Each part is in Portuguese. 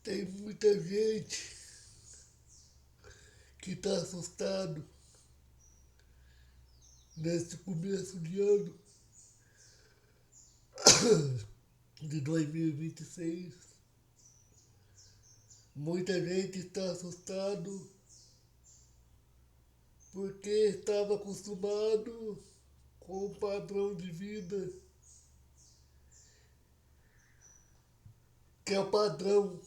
Tem muita gente que está assustado nesse começo de ano de 2026. Muita gente está assustado porque estava acostumado com um padrão de vida que é o padrão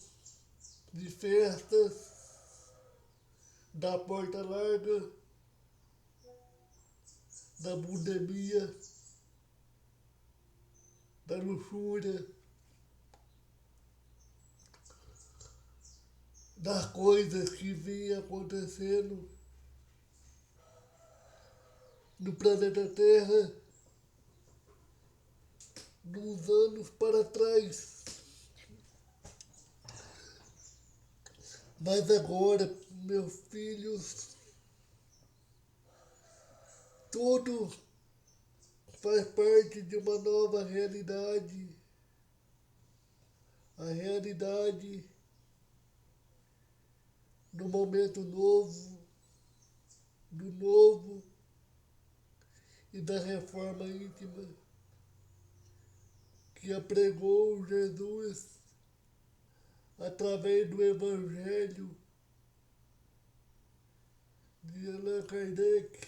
de festas, da porta larga, da pandemia, da luxúria, das coisas que vinha acontecendo no planeta Terra nos anos para trás. Mas agora, meus filhos, tudo faz parte de uma nova realidade. A realidade do momento novo, do novo e da reforma íntima que apregou Jesus através do Evangelho de Allan Kardec,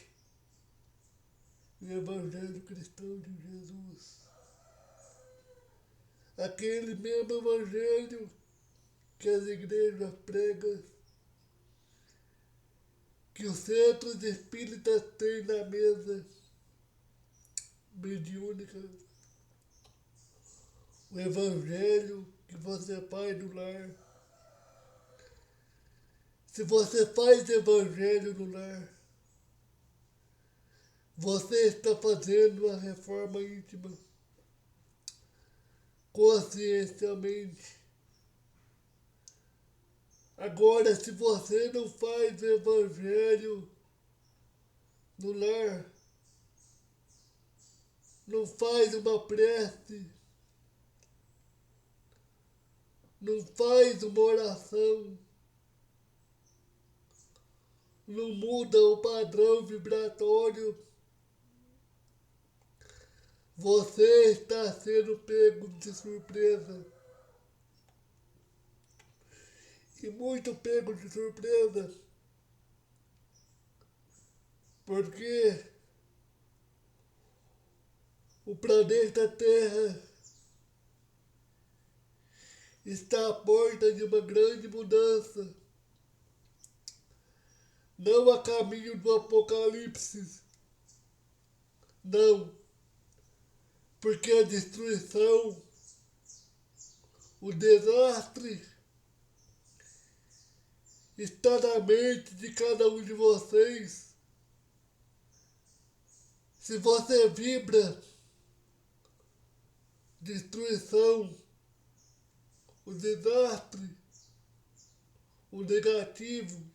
o Evangelho cristão de Jesus. Aquele mesmo Evangelho que as igrejas pregam, que os centros espíritas têm na mesa mediúnica, o Evangelho que você faz no lar. Se você faz Evangelho no lar, você está fazendo a reforma íntima consciencialmente. Agora, se você não faz Evangelho no lar, não faz uma prece, não faz uma oração, não muda o padrão vibratório, você está sendo pego de surpresa. E muito pego de surpresa, porque o planeta Terra está à porta de uma grande mudança, não a caminho do apocalipse, não, porque a destruição, o desastre está na mente de cada um de vocês. Se você vibra destruição, o desastre, o negativo,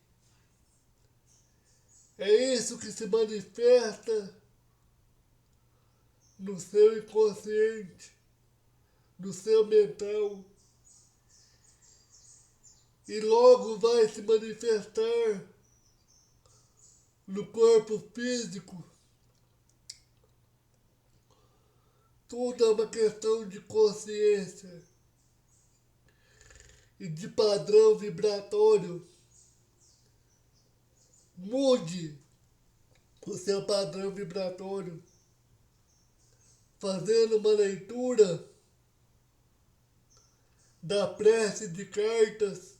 é isso que se manifesta no seu inconsciente, no seu mental, e logo vai se manifestar no corpo físico. Tudo é uma questão de consciência e de padrão vibratório. Mude o seu padrão vibratório fazendo uma leitura da prece de cartas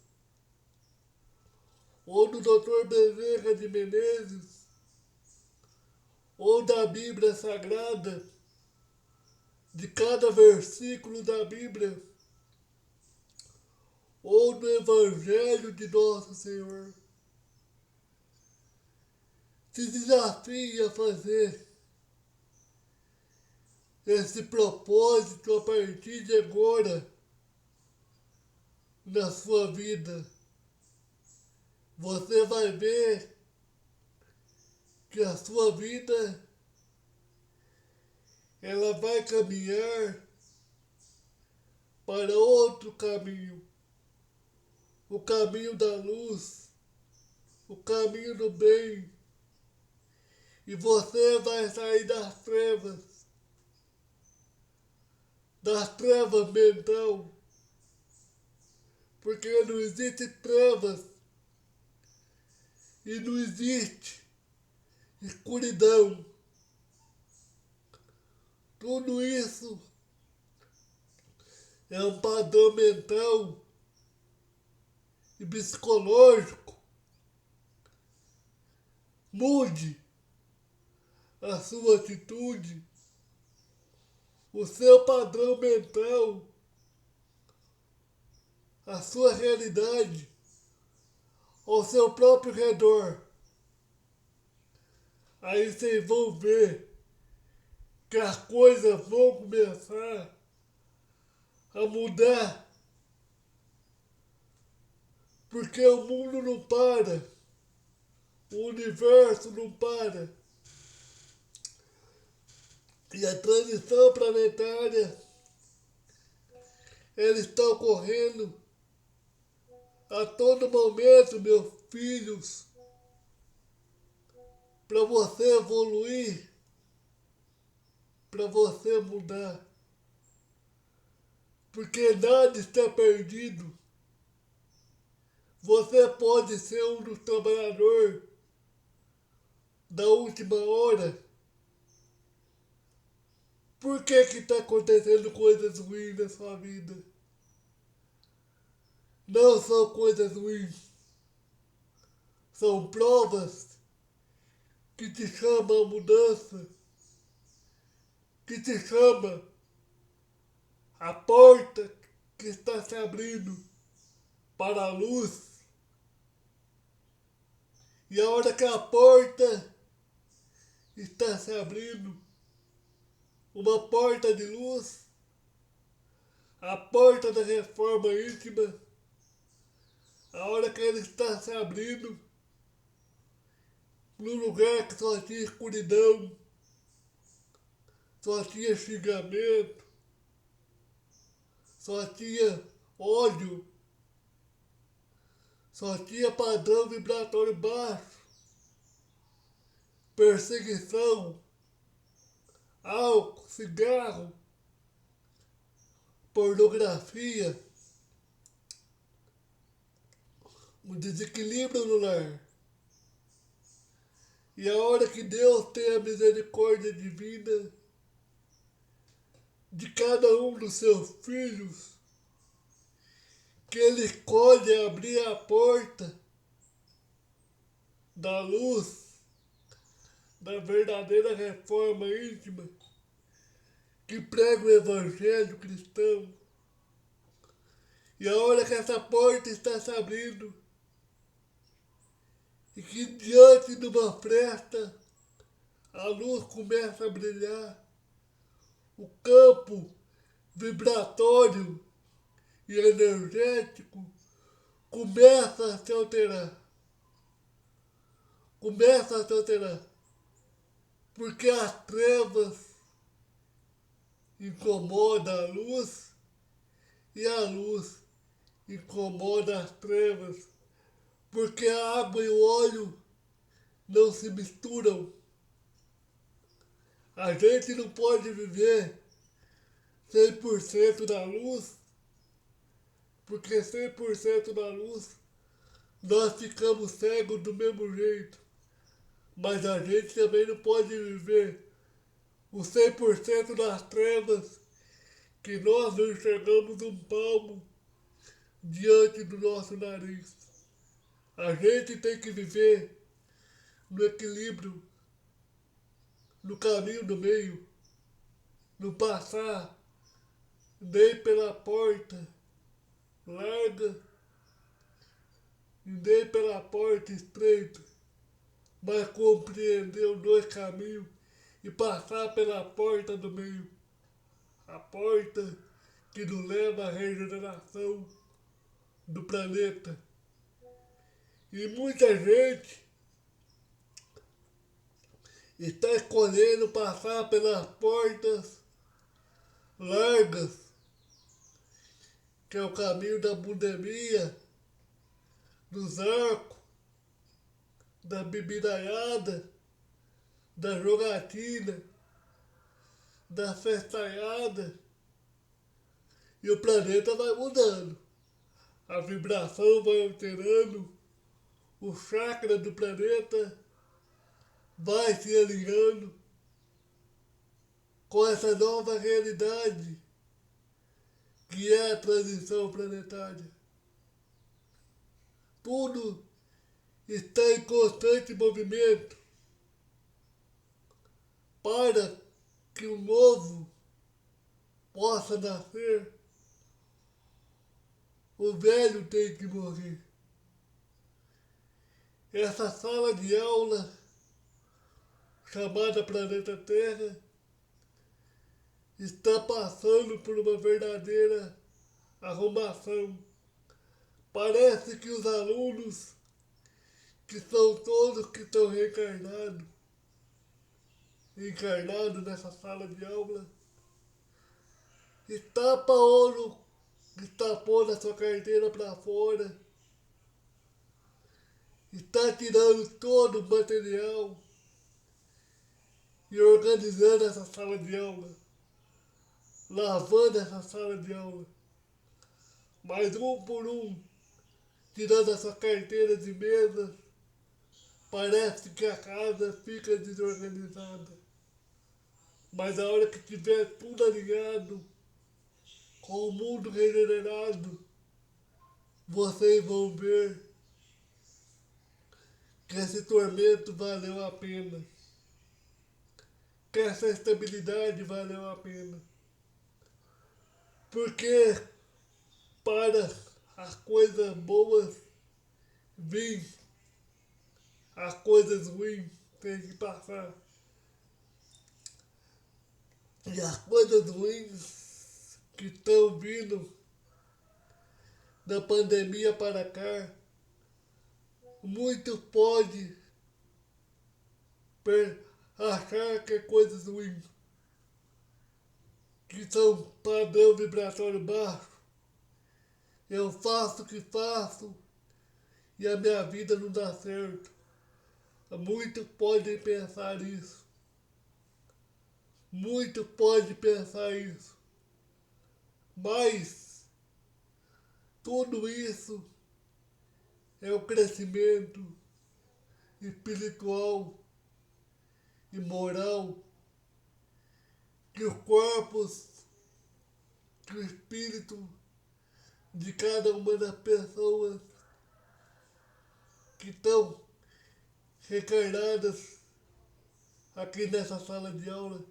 ou do Dr. Bezerra de Menezes ou da Bíblia Sagrada, de cada versículo da Bíblia ou do Evangelho de Nosso Senhor. Se desafie a fazer esse propósito a partir de agora na sua vida. Você vai ver que a sua vida ela vai caminhar para outro caminho. o caminho da luz, o caminho do bem. E você vai sair das trevas mental, porque não existe trevas e não existe escuridão. Tudo isso é um padrão mental e psicológico. Mude a sua atitude, o seu padrão mental, a sua realidade, ao seu próprio redor. Aí vocês vão ver que as coisas vão começar a mudar, porque o mundo não para, o universo não para. E a transição planetária, ela está ocorrendo a todo momento, meus filhos, para você evoluir, para você mudar. Porque nada está perdido. Você pode ser um dos trabalhadores da última hora. Por que está acontecendo coisas ruins na sua vida? Não são coisas ruins. São provas que te chamam a mudança, que te chama a porta que está se abrindo para a luz. E a hora que a porta está se abrindo, uma porta de luz, a porta da reforma íntima, a hora que ela está se abrindo, num lugar que só tinha escuridão, só tinha xingamento, só tinha ódio, só tinha padrão vibratório baixo, perseguição, álcool, cigarro, pornografia, um desequilíbrio no lar. E a hora que Deus tem a misericórdia divina de cada um dos seus filhos, que Ele escolhe abrir a porta da luz, da verdadeira reforma íntima, que prega o evangelho cristão. E a hora que essa porta está se abrindo, e que diante de uma fresta a luz começa a brilhar, o campo vibratório e energético começa a se alterar. Começa a se alterar. Porque as trevas incomodam a luz e a luz incomoda as trevas. Porque a água e o óleo não se misturam. A gente não pode viver 100% da luz, porque 100% da luz nós ficamos cegos do mesmo jeito. Mas a gente também não pode viver o 100% das trevas, que nós não enxergamos um palmo diante do nosso nariz. A gente tem que viver no equilíbrio, no caminho do meio, não passar nem pela porta larga e nem pela porta estreita, mas compreender os dois caminhos e passar pela porta do meio, a porta que nos leva à regeneração do planeta. E muita gente está escolhendo passar pelas portas largas, que é o caminho da pandemia, dos arcos, da bebidaiada, da jogatina, da festalhada, e o planeta vai mudando. A vibração vai alterando, o chakra do planeta vai se alinhando com essa nova realidade que é a transição planetária. Tudo está em constante movimento para que o novo possa nascer. O velho tem que morrer. Essa sala de aula, chamada Planeta Terra, está passando por uma verdadeira arrumação. Parece que os alunos, que são todos que estão encarnados nessa sala de aula, está pondo a sua carteira para fora, está tirando todo o material e organizando essa sala de aula, lavando essa sala de aula, mas um por um, tirando a sua carteira de mesa. Parece que a casa fica desorganizada. Mas a hora que tiver tudo alinhado, com o mundo regenerado, vocês vão ver que esse tormento valeu a pena. Que essa estabilidade valeu a pena. Porque para as coisas boas vir, as coisas ruins têm que passar. E as coisas ruins que estão vindo da pandemia para cá, muito pode achar que é coisas ruins, que são padrão vibratório baixo. Eu faço o que faço e a minha vida não dá certo. Muitos podem pensar isso. Muitos podem pensar isso. Mas tudo isso é o crescimento espiritual e moral que os corpos, que o espírito de cada uma das pessoas que estão reencarnadas aqui nessa sala de aula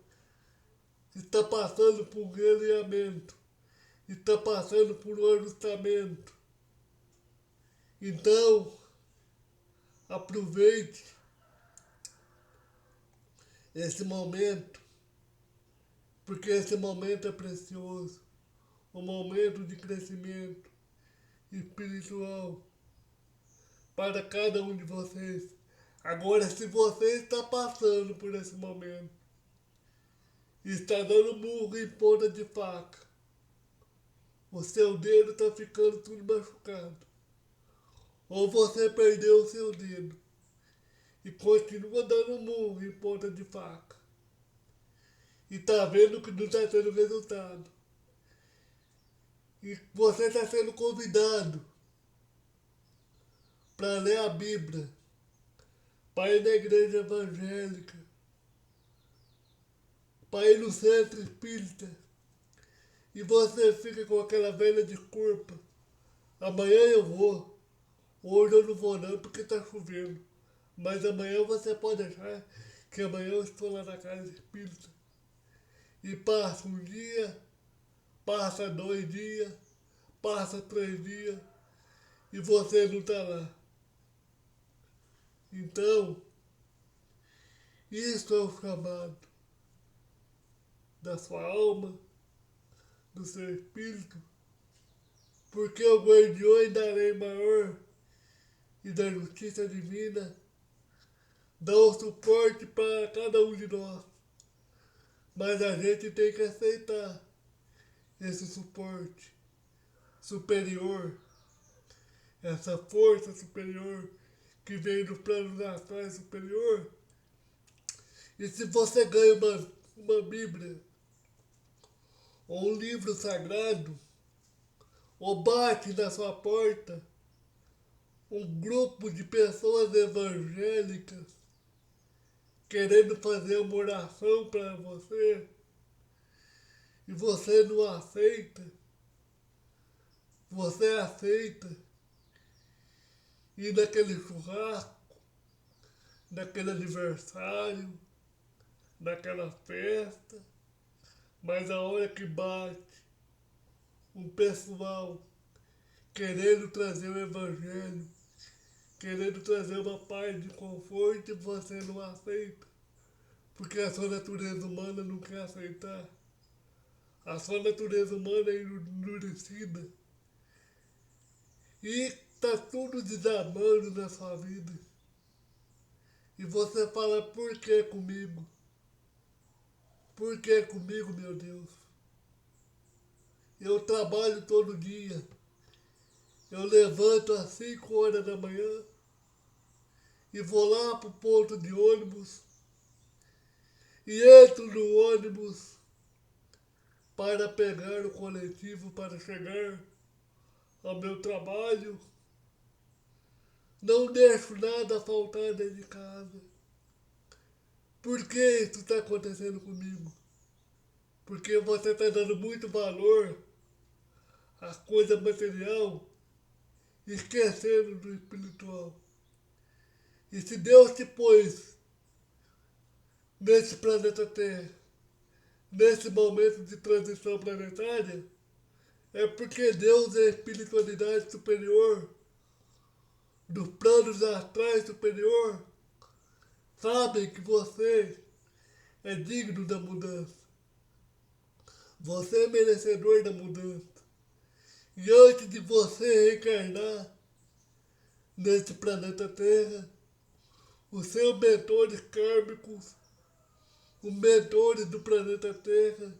está passando por um realinhamento, está passando por um ajustamento. Então, aproveite esse momento, porque esse momento é precioso, um momento de crescimento espiritual para cada um de vocês. Agora, se você está passando por esse momento, está dando murro em ponta de faca, o seu dedo está ficando tudo machucado, ou você perdeu o seu dedo e continua dando murro em ponta de faca, e está vendo que não está tendo resultado, e você está sendo convidado para ler a Bíblia, para ir na igreja evangélica, para ir no centro espírita, e você fica com aquela velha desculpa: amanhã eu vou, hoje eu não vou não porque está chovendo, mas amanhã você pode achar que amanhã eu estou lá na casa espírita. E passa um dia, passa 2 dias, passa 3 dias, e você não está lá. Então, isso é o chamado da sua alma, do seu espírito, porque o guardião da lei maior e da justiça divina dá o suporte para cada um de nós. Mas a gente tem que aceitar esse suporte superior, essa força superior que vem do plano astrais superior. E se você ganha uma Bíblia ou um livro sagrado, ou bate na sua porta um grupo de pessoas evangélicas querendo fazer uma oração para você e você não aceita, você aceita ir naquele churrasco, naquele aniversário, naquela festa, mas a hora que bate um pessoal querendo trazer o evangelho, querendo trazer uma paz de conforto e você não aceita, porque a sua natureza humana não quer aceitar. A sua natureza humana é endurecida. E tá tudo desabando na sua vida. E você fala, por que comigo? Por que comigo, meu Deus? Eu trabalho todo dia. Eu levanto às 5 horas da manhã e vou lá pro ponto de ônibus e entro no ônibus para pegar o coletivo para chegar ao meu trabalho. Não deixo nada faltar dentro de casa. Por que isso está acontecendo comigo? Porque você está dando muito valor à coisa material, esquecendo do espiritual. E se Deus te pôs nesse planeta Terra, nesse momento de transição planetária, é porque Deus é a espiritualidade superior, dos planos astrais superior, sabem que você é digno da mudança. Você é merecedor da mudança. E antes de você reencarnar nesse planeta Terra, os seus mentores kármicos, os mentores do planeta Terra,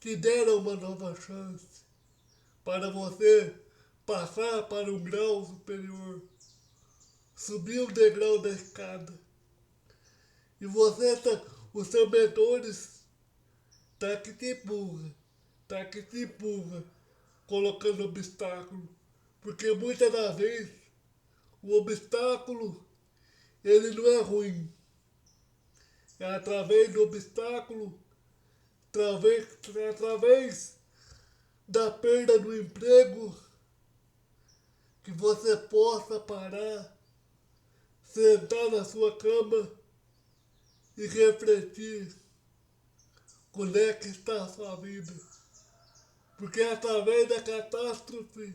te deram uma nova chance para você passar para um grau superior, subir o degrau da escada. E os seus mentores tá que te empurra, tá que te empurra, colocando obstáculo. Porque muitas das vezes o obstáculo ele não é ruim. É através do obstáculo, através da perda do emprego, que você possa parar, sentar na sua cama e refletir como é que está a sua vida. Porque é através da catástrofe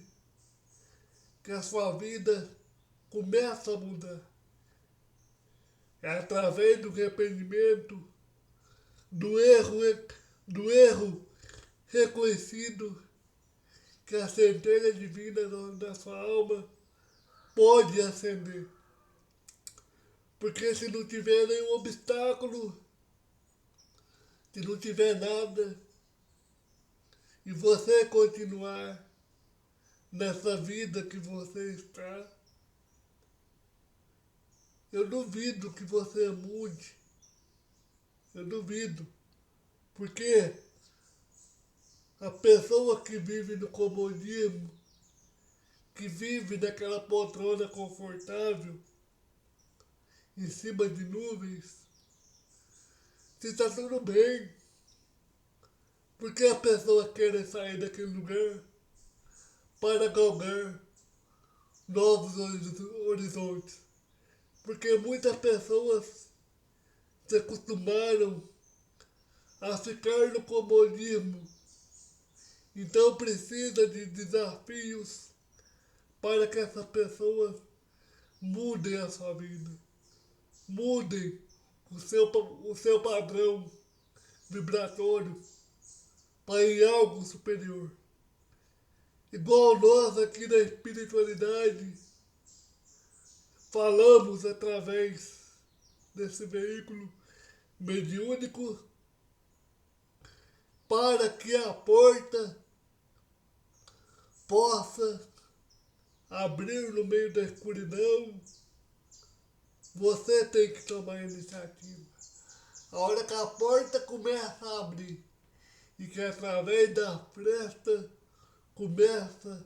que a sua vida começa a mudar. É através do arrependimento, do erro, do erro reconhecido, que a centelha divina da sua alma pode acender. Porque se não tiver nenhum obstáculo, se não tiver nada, e você continuar nessa vida que você está, eu duvido que você mude. Eu duvido. Porque a pessoa que vive no comodismo, que vive naquela poltrona confortável, em cima de nuvens, se está tudo bem. Porque a pessoa quer sair daquele lugar para galgar novos horizontes. Porque muitas pessoas se acostumaram a ficar no comodismo. Então precisa de desafios para que essas pessoas mudem a sua vida. Mudem o seu padrão vibratório para ir algo superior. Igual nós aqui na espiritualidade falamos através desse veículo mediúnico para que a porta possa abrir no meio da escuridão, você tem que tomar a iniciativa. A hora que a porta começa a abrir e que através da fresta começa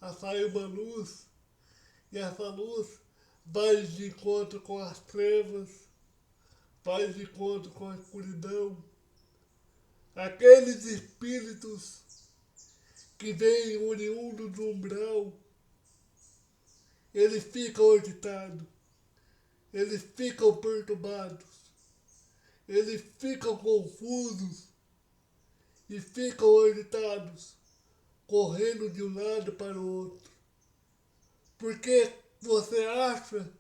a sair uma luz, e essa luz vai de encontro com as trevas, vai de encontro com a escuridão. Aqueles espíritos que vêm oriundos do umbral, eles ficam agitados, eles ficam perturbados, eles ficam confusos e ficam agitados, correndo de um lado para o outro. Porque você acha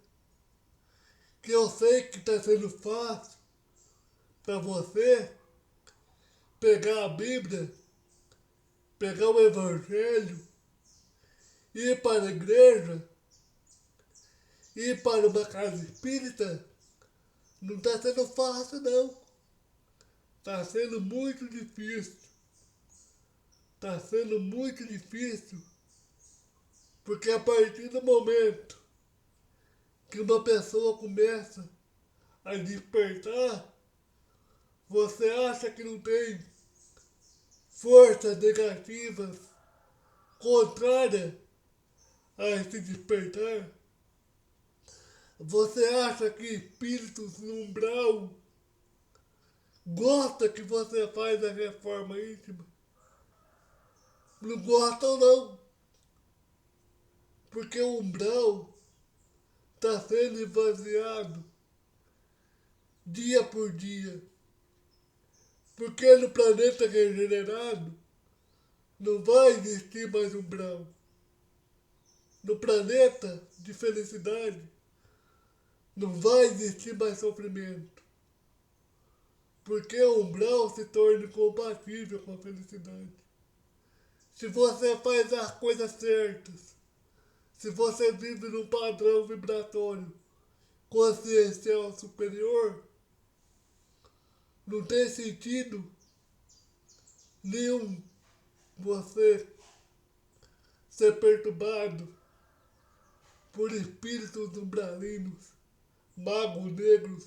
que eu sei que está sendo fácil para você pegar a Bíblia, pegar o Evangelho, ir para a igreja, ir para uma casa espírita? Não está sendo fácil, não. Está sendo muito difícil. Está sendo muito difícil. Porque a partir do momento que uma pessoa começa a despertar, você acha que não tem forças negativas contrárias a esse despertar? Você acha que espíritos no umbral gosta que você faz a reforma íntima? Não gostam, não. Porque o umbral está sendo esvaziado dia por dia. Porque no planeta regenerado não vai existir mais umbral. No planeta de felicidade não vai existir mais sofrimento. Porque o umbral se torna incompatível com a felicidade. Se você faz as coisas certas, se você vive num padrão vibratório consciencial superior, não tem sentido nenhum você ser perturbado por espíritos umbralinos, magos negros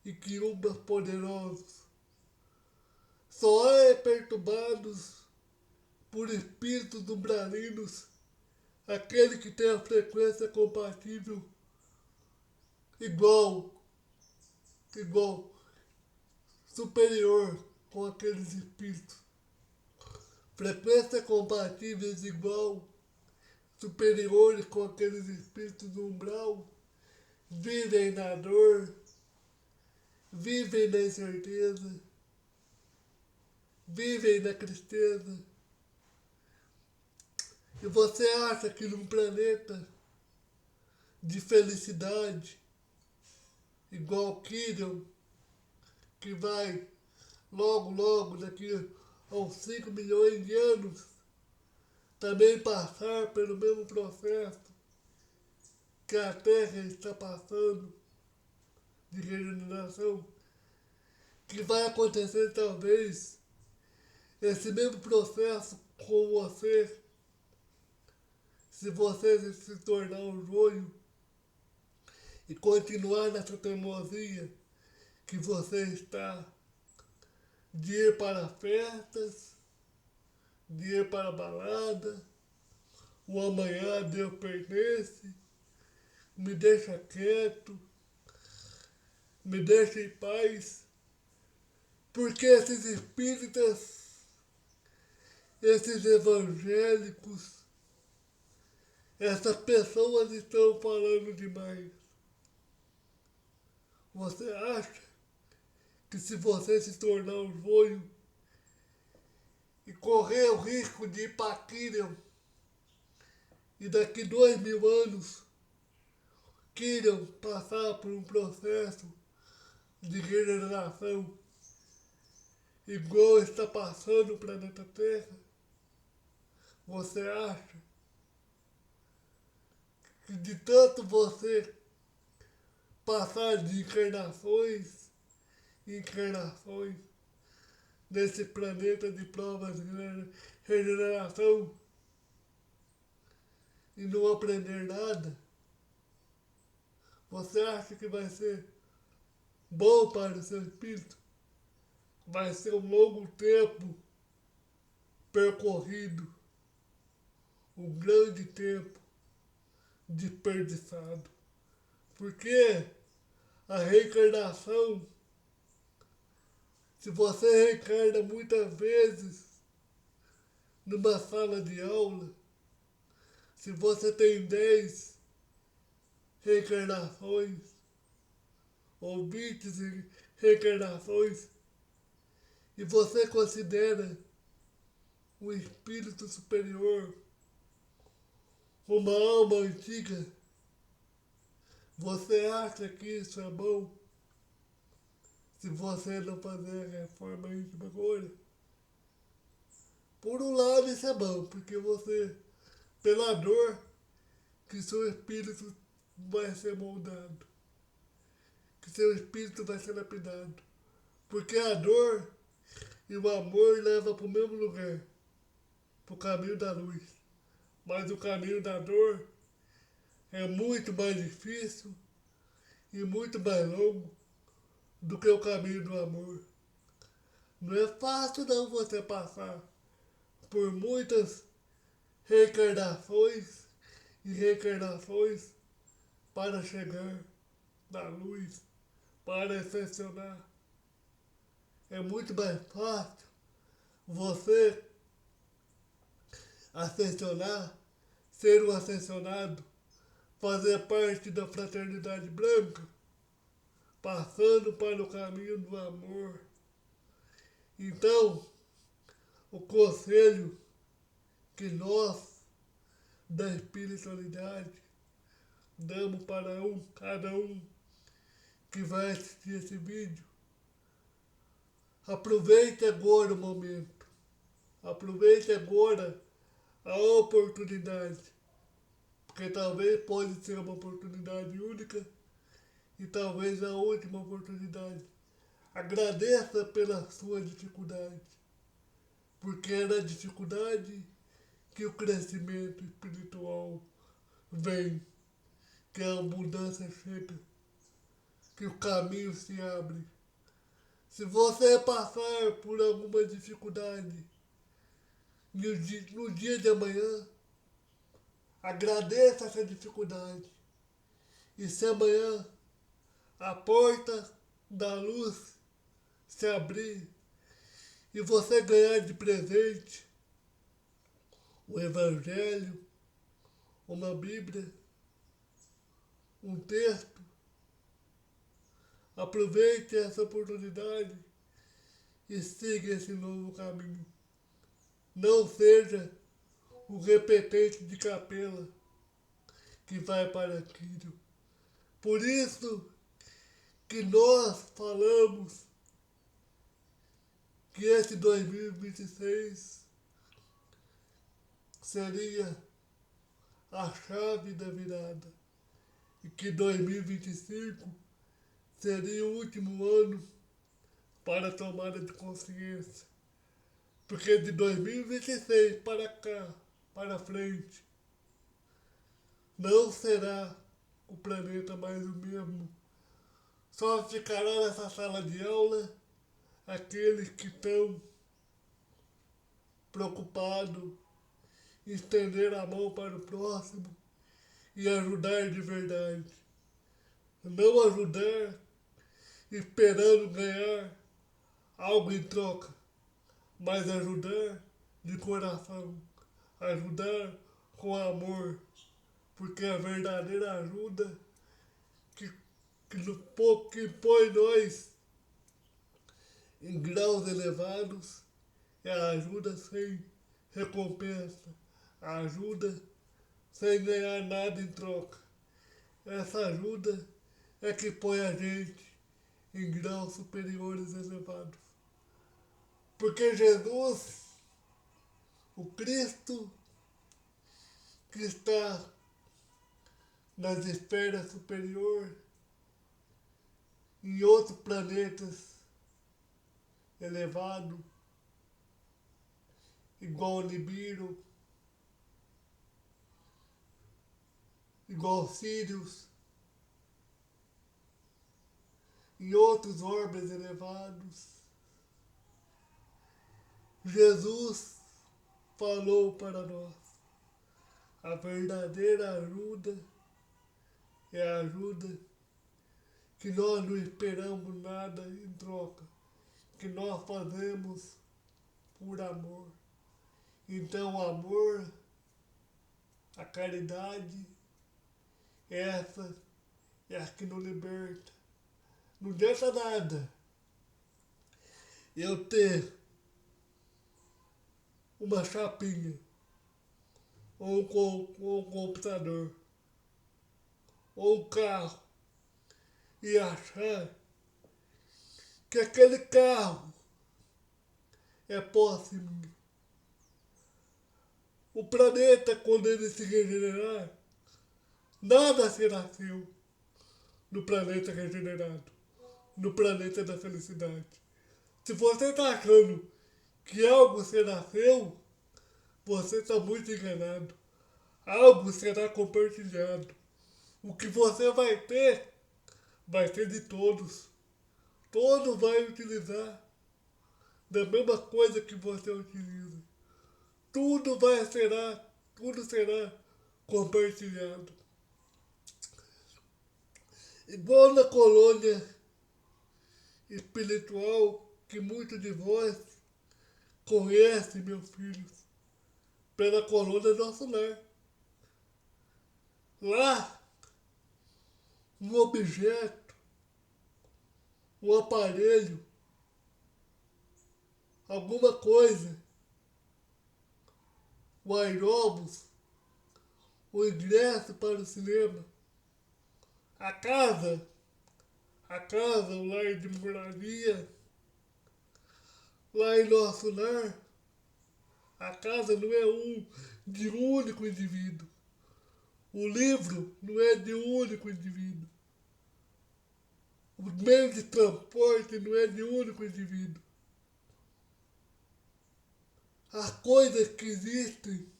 e quiumbas poderosos. Só é perturbados por espíritos umbralinos aquele que tem a frequência compatível igual, superior com aqueles espíritos. Frequência compatíveis igual, superiores com aqueles espíritos do umbral, vivem na dor, vivem na incerteza, vivem na tristeza. E você acha que num planeta de felicidade, igual Kirion, que vai logo, daqui a uns 5 milhões de anos, também passar pelo mesmo processo que a Terra está passando de regeneração, que vai acontecer talvez esse mesmo processo com você, se você se tornar um joio e continuar nessa teimosia que você está, de ir para festas, de ir para balada, o amanhã Deus pertence, me deixa quieto, me deixa em paz, porque esses espíritas, esses evangélicos, essas pessoas estão falando demais. Você acha que se você se tornar um joio e correr o risco de ir para Kirion, e daqui 2000 anos Kirion passar por um processo de regeneração igual está passando o planeta Terra? Você acha que de tanto você passar de encarnações em encarnações nesse planeta de provas de regeneração, e não aprender nada, você acha que vai ser bom para o seu espírito? Vai ser um longo tempo percorrido, um grande tempo desperdiçado. Porque a reencarnação, se você reencarna muitas vezes numa sala de aula, se você tem 10 reencarnações ou 20 reencarnações e você considera um espírito superior, uma alma antiga, você acha que isso é bom? Se você não fazer a reforma íntima agora? Por um lado isso é bom, porque você, pela dor, que seu espírito vai ser moldado, que seu espírito vai ser lapidado. Porque a dor e o amor levam para o mesmo lugar, para o caminho da luz. Mas o caminho da dor é muito mais difícil e muito mais longo do que o caminho do amor. Não é fácil não você passar por muitas reencarnações e reencarnações para chegar na luz, para ascensionar. É muito mais fácil você ascensionar, ser um ascensionado, fazer parte da fraternidade branca, passando para o caminho do amor. Então, o conselho que nós, da espiritualidade, damos para cada um que vai assistir esse vídeo, aproveite agora o momento, aproveite agora a oportunidade, porque talvez pode ser uma oportunidade única e talvez a última oportunidade. Agradeça pela sua dificuldade, porque é na dificuldade que o crescimento espiritual vem, que a abundância chega, que o caminho se abre. Se você passar por alguma dificuldade no dia de amanhã, agradeça essa dificuldade. E se amanhã a porta da luz se abrir e você ganhar de presente o Evangelho, uma Bíblia, um texto, aproveite essa oportunidade e siga esse novo caminho. Não seja o repetente de capela que vai para aquilo. Por isso que nós falamos que esse 2026 seria a chave da virada e que 2025 seria o último ano para a tomada de consciência. Porque de 2026 para cá, para frente, não será o planeta mais o mesmo. Só ficará nessa sala de aula aqueles que estão preocupados em estender a mão para o próximo e ajudar de verdade. Não ajudar esperando ganhar algo em troca, mas ajudar de coração, ajudar com amor, porque a verdadeira ajuda que põe nós em graus elevados é a ajuda sem recompensa, a ajuda sem ganhar nada em troca. Essa ajuda é que põe a gente em graus superiores elevados. Porque Jesus, o Cristo que está nas esferas superiores, em outros planetas elevados, igual o Nibiru, igual Sirius e outros orbes elevados. Jesus falou para nós: a verdadeira ajuda é a ajuda que nós não esperamos nada em troca, que nós fazemos por amor. Então, o amor, a caridade, essa é a que nos liberta. Não adianta nada eu ter uma chapinha, ou um computador, ou um carro, e achar que aquele carro é posse minha. O planeta, quando ele se regenerar, nada será seu no planeta regenerado, no planeta da felicidade. Se você está achando que algo será seu, você está muito enganado. Algo será compartilhado. O que você vai ter de todos. Todos vai utilizar da mesma coisa que você utiliza. Tudo será compartilhado. Igual na colônia espiritual que muitos de vós conhecem, meus filhos, pela colônia Nosso Lar. Lá, um objeto, um aparelho, alguma coisa, o aeróbus, o ingresso para o cinema, a casa, o lar de moradia, lá em Nosso Lar, a casa não é de um único indivíduo. O livro não é de um único indivíduo. O meio de transporte não é de um único indivíduo. As coisas que existem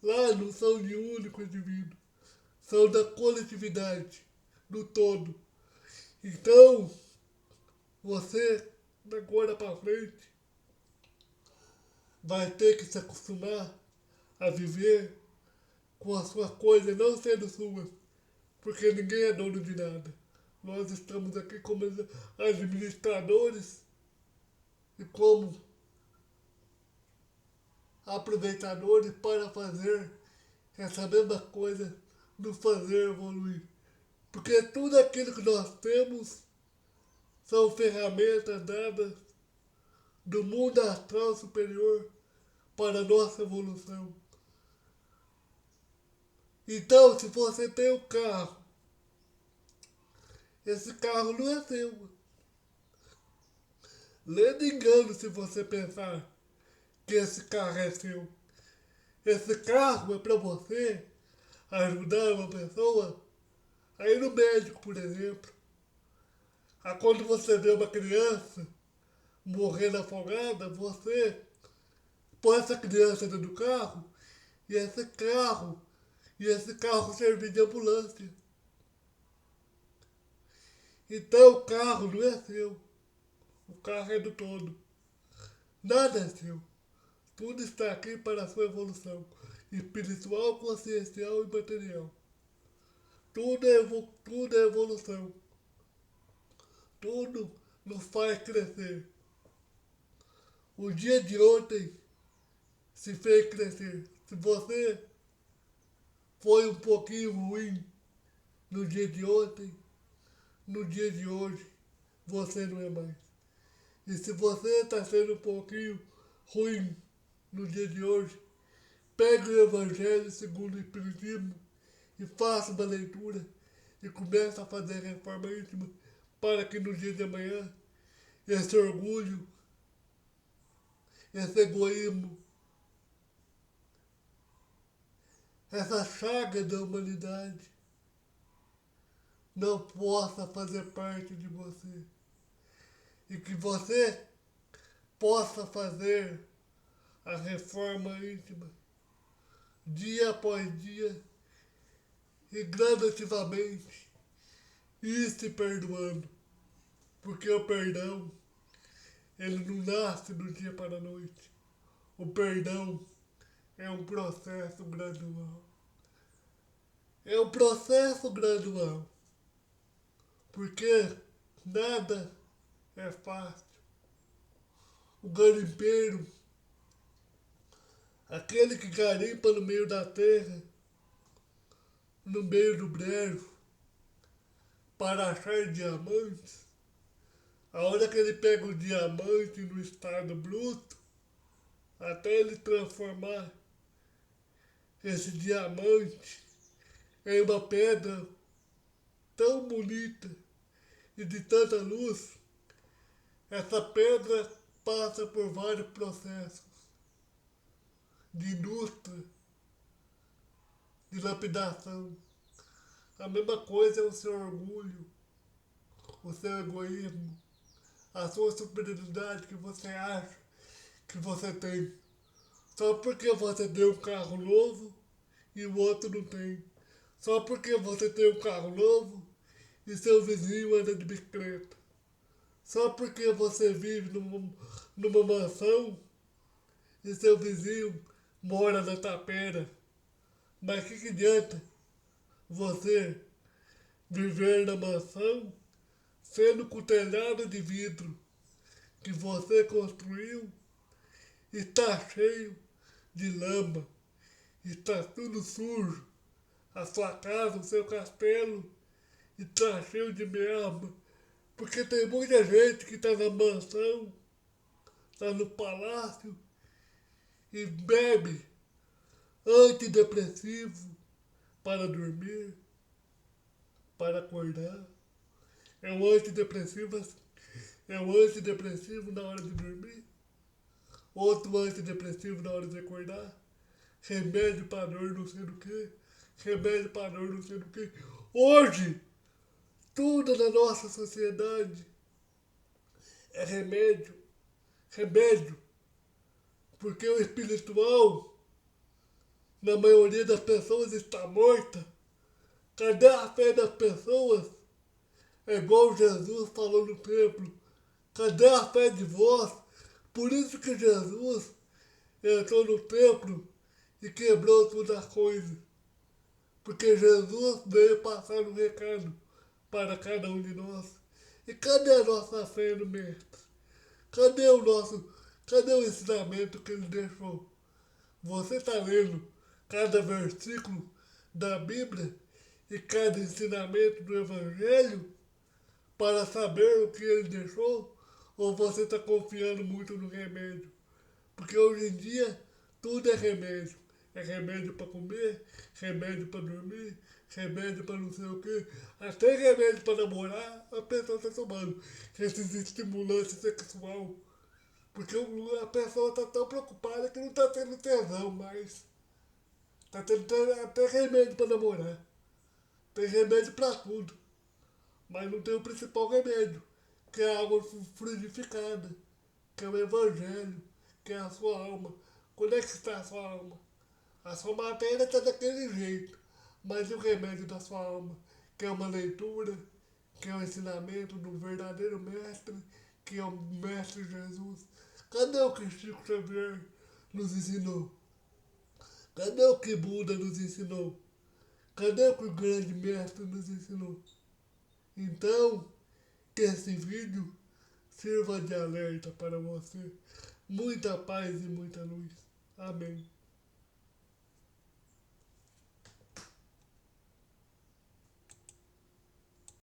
lá não são de um único indivíduo. São da coletividade, do todo. Então, você, da agora para frente, vai ter que se acostumar a viver com as suas coisas não sendo suas, porque ninguém é dono de nada. Nós estamos aqui como administradores e como aproveitadores para fazer essa mesma coisa nos fazer evoluir. Porque tudo aquilo que nós temos são ferramentas dadas do mundo astral superior para a nossa evolução. Então, se você tem um carro, esse carro não é seu. Lendo engano se você pensar que esse carro é seu. Esse carro é para você ajudar uma pessoa a ir no médico, por exemplo. A quando você vê uma criança morrendo afogada, você põe essa criança dentro do carro e esse carro servir de ambulância. Então o carro não é seu. O carro é do todo. Nada é seu. Tudo está aqui para a sua evolução espiritual, consciencial e material. Tudo é evolução. Tudo nos faz crescer. O dia de ontem se fez crescer. Se você foi um pouquinho ruim no dia de ontem, no dia de hoje, você não é mais. E se você está sendo um pouquinho ruim no dia de hoje, pegue o Evangelho segundo o Espiritismo e faça uma leitura e comece a fazer reforma íntima para que no dia de amanhã esse orgulho, esse egoísmo, essa chaga da humanidade não possa fazer parte de você. E que você possa fazer a reforma íntima dia após dia e gradativamente ir se perdoando. Porque o perdão, ele não nasce do dia para a noite. O perdão é um processo gradual. É um processo gradual. Porque nada é fácil. O garimpeiro, aquele que garimpa no meio da terra, no meio do brejo, para achar diamantes, a hora que ele pega o diamante no estado bruto, até ele transformar esse diamante em uma pedra tão bonita e de tanta luz, essa pedra passa por vários processos de indústria, de lapidação. A mesma coisa é o seu orgulho, o seu egoísmo, a sua superioridade que você acha que você tem. Só porque você tem um carro novo e o outro não tem. Só porque você tem um carro novo e seu vizinho anda de bicicleta. Só porque você vive numa mansão e seu vizinho mora na tapera. Mas que adianta você viver na mansão sendo com o telhado de vidro que você construiu e está cheio de lama, está tudo sujo, a sua casa, o seu castelo está cheio de merda, porque tem muita gente que está na mansão, está no palácio e bebe antidepressivo para dormir, para acordar. É um antidepressivo, é um antidepressivo na hora de dormir, outro antidepressivo na hora de acordar, remédio para dor não sei do que, remédio para dor não sei do que. Hoje, tudo na nossa sociedade é remédio, remédio, porque o espiritual, na maioria das pessoas, está morta. Cadê a fé das pessoas? É igual Jesus falou no templo. Cadê a fé de vós? Por isso que Jesus entrou no templo e quebrou todas as coisas. Porque Jesus veio passar um recado para cada um de nós. E cadê a nossa fé no Mestre? Cadê o ensinamento que ele deixou? Você está lendo cada versículo da Bíblia e cada ensinamento do Evangelho para saber o que ele deixou? Ou você está confiando muito no remédio? Porque hoje em dia tudo é remédio. É remédio para comer, remédio para dormir, remédio para não sei o quê. Até remédio para namorar, a pessoa está tomando esses estimulantes sexual. Porque a pessoa está tão preocupada que não está tendo tesão mais. Está tendo até remédio para namorar. Tem remédio para tudo. Mas não tem o principal remédio, que é a água fluidificada, que é o Evangelho, que é a sua alma. Quando é que está a sua alma? A sua matéria está daquele jeito, mas e o remédio da sua alma? Que é uma leitura, que é o ensinamento do verdadeiro mestre, que é o Mestre Jesus. Cadê o que Chico Xavier nos ensinou? Cadê o que Buda nos ensinou? Cadê o que o grande mestre nos ensinou? Então, que esse vídeo sirva de alerta para você. Muita paz e muita luz. Amém.